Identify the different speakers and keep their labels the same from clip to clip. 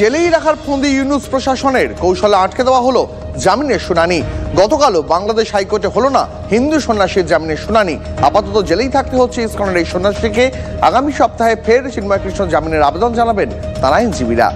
Speaker 1: জেলেই রাখার ফন্দি ইউনূস প্রশাসনের কৌশলে আটকে দেওয়া হলো জামিনের শুনানি। গতকালও বাংলাদেশ হাইকোর্টে হলো না হিন্দু সন্ন্যাসীর জামিনের শুনানি। আপাতত জেলেই থাকতে হচ্ছে ইসকনের এই সন্ন্যাসীকে। আগামী সপ্তাহে ফের চিন্ময় কৃষ্ণ জামিনের আবেদন জানাবেন তার আইনজীবীরা।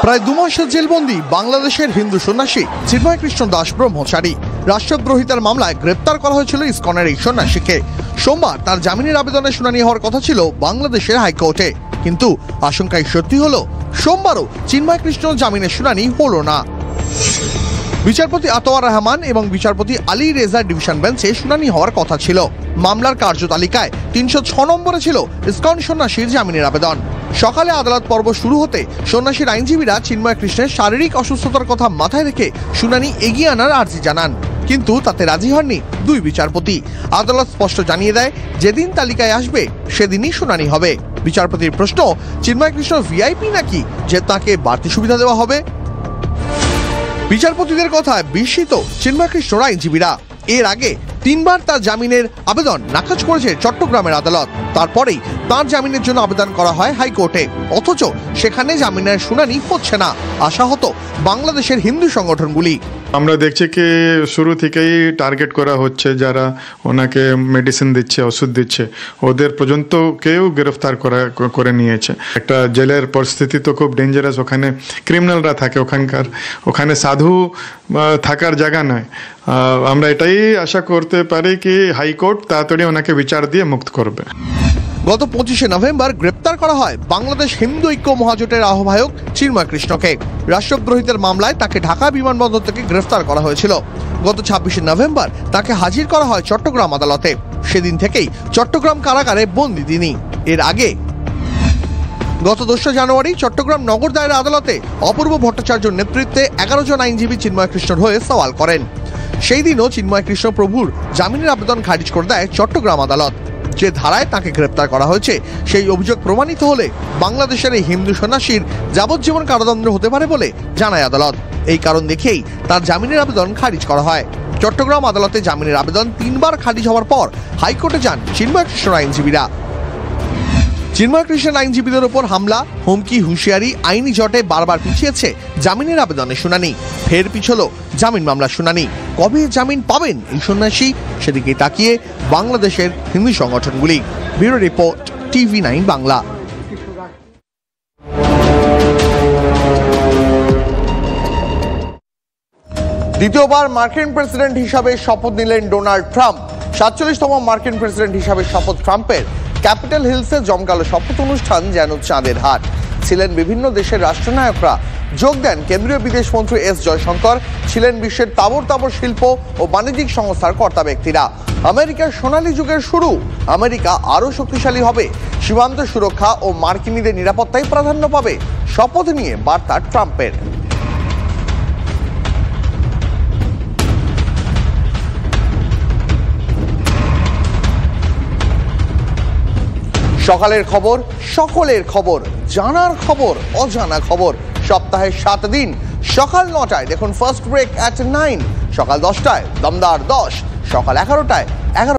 Speaker 1: প্রায় 2 মাসের জেলবন্দি বাংলাদেশের হিন্দু সন্ন্যাসী চিন্ময় কৃষ্ণ দাস ব্রহ্মচারী। রাষ্ট্রদ্রোহিতার মামলায় গ্রেপ্তার করা হয়েছিল ইসকনের এই সন্ন্যাসীকে। সোমবার তার জামিনের আবেদনের শুনানি হওয়ার কথা ছিল বাংলাদেশের হাইকোর্টে, কিন্তু আশঙ্কাই সত্যি হলো, সোমবারও চিন্ময় কৃষ্ণ জামিনের শুনানি হলো না। বিচারপতি আতোয়ার রহমান এবং বিচারপতি আলী রেজার ডিভিশন বেঞ্চে শুনানি হওয়ার কথা ছিল। মামলার কার্যতালিকায় 306 নম্বরে ছিল ইসকন সন্ন্যাসীর জামিনের আবেদন। সকালে আদালত পর্ব শুরু হতে সন্ন্যাসীর আইনজীবীরা চিন্ময় কৃষ্ণের শারীরিক অসুস্থতার কথা মাথায় রেখে শুনানি এগিয়ে আনার আর্জি জানান, কিন্তু তাতে রাজি হননি 2 বিচারপতি। আদালত স্পষ্ট জানিয়ে দেয়, যেদিন তালিকায় আসবে সেদিনই শুনানি হবে। বিচারপতির প্রশ্ন, চিন্ময় কৃষ্ণ ভিআইপি নাকি যে তাকে বাড়তি সুবিধা দেওয়া হবে? বিচারপতিদের কথায় বিস্মিত চিন্ময় কৃষ্ণর আইনজীবীরা। এর আগে 3 বার তার জামিনের আবেদন নাকচ করেছে চট্টগ্রামের আদালত। তারপরেই তার জামিনের জন্য আবেদন করা হয় হাইকোর্টে, অথচ সেখানে জামিনের শুনানি হচ্ছে না। আশাহত বাংলাদেশের হিন্দু সংগঠনগুলি।
Speaker 2: আমরা দেখছি কি শুরু থেকেই টার্গেট করা হচ্ছে, যারা ওনাকে মেডিসিন দিচ্ছে, ওষুধ দিচ্ছে, ওদের পর্যন্ত কেউ গ্রেফতার করে নিয়েছে। একটা জেলের পরিস্থিতি তো খুব ডেঞ্জারাস, ওখানে ক্রিমিনালরা থাকে, ওখানে সাধু থাকার জায়গা নয়। আমরা এটাই আশা করতে পারি কি হাইকোর্ট তাড়াতাড়ি ওনাকে বিচার দিয়ে মুক্ত করবে।
Speaker 1: গত 25শে নভেম্বর গ্রেপ্তার করা হয় বাংলাদেশ হিন্দু ঐক্য মহাজোটের আহ্বায়ক চিন্ময় কৃষ্ণকে। রাষ্ট্রদ্রোহিতার মামলায় তাকে ঢাকা বিমানবন্দর থেকে গ্রেফতার করা হয়েছিল। গত 26শে নভেম্বর তাকে হাজির করা হয় চট্টগ্রাম আদালতে। সেদিন থেকেই চট্টগ্রাম কারাগারে বন্দী তিনি। এর আগে গত 2 জানুয়ারি চট্টগ্রাম নগর দায়রা আদালতে অপূর্ব ভট্টাচার্যর নেতৃত্বে 11 জন আইনজীবী চিন্ময় কৃষ্ণর হয়ে সওয়াল করেন। সেই দিনও চিন্ময় কৃষ্ণ প্রভুর জামিনের আবেদন খারিজ করে দেয় চট্টগ্রাম আদালত। যে ধারায় তাকে গ্রেপ্তার করা হয়েছে সেই অভিযোগ প্রমাণিত হলে বাংলাদেশের এই হিন্দু সন্ন্যাসীর যাবজ্জীবন কারাদণ্ড হতে পারে বলে জানায় আদালত। এই কারণ দেখেই তার জামিনের আবেদন খারিজ করা হয়। চট্টগ্রাম আদালতে জামিনের আবেদন 3 বার খারিজ হওয়ার পর হাইকোর্টে যান চিন্ময় কৃষ্ণর আইনজীবীরা। চিন্ময় কৃষ্ণের আইনজীবীদের ওপর হামলা, হুমকি, হুঁশিয়ারি, আইনি জটে বারবার পিছিয়েছে জামিনের আবেদনের শুনানি। ফের পিছলো জামিন মামলার শুনানি। কবে জামিন পাবেন এই সন্ন্যাসী, সেদিকে তাকিয়ে বাংলাদেশের হিন্দু সংগঠনগুলি। Bureau report, TV9 Bangla. দ্বিতীয়বার মার্কিন প্রেসিডেন্ট হিসাবে শপথ নিলেন ডোনাল্ড ট্রাম্প। 47তম মার্কিন প্রেসিডেন্ট হিসাবে শপথ ট্রাম্পের। ক্যাপিটাল হিলসে জমকালো শপথ অনুষ্ঠান যেন চাঁদের হাট। ছিলেন বিভিন্ন দেশের রাষ্ট্রনায়করা। যোগ দেন কেন্দ্রীয় বিদেশমন্ত্রী এস জয়শঙ্কর। ছিলেন বিশ্বের তাবর তাবর শিল্প ও বাণিজ্যিক সংস্থার কর্তা ব্যক্তিরা। আমেরিকার সোনালী যুগের শুরু। আমেরিকা আরও শক্তিশালী হবে। সীমান্ত সুরক্ষা ও মার্কিনীদের নিরাপত্তায় প্রাধান্য পাবে। শপথ নিয়ে বার্তা ট্রাম্পের। সকালের খবর, সকলের খবর, জানার খবর, অজানা খবর। সপ্তাহে 7 দিন সকাল 9টায় দেখুন ফার্স্ট ব্রেক at 9, সকাল 10টায় দমদার 10, সকাল 11টায় 11।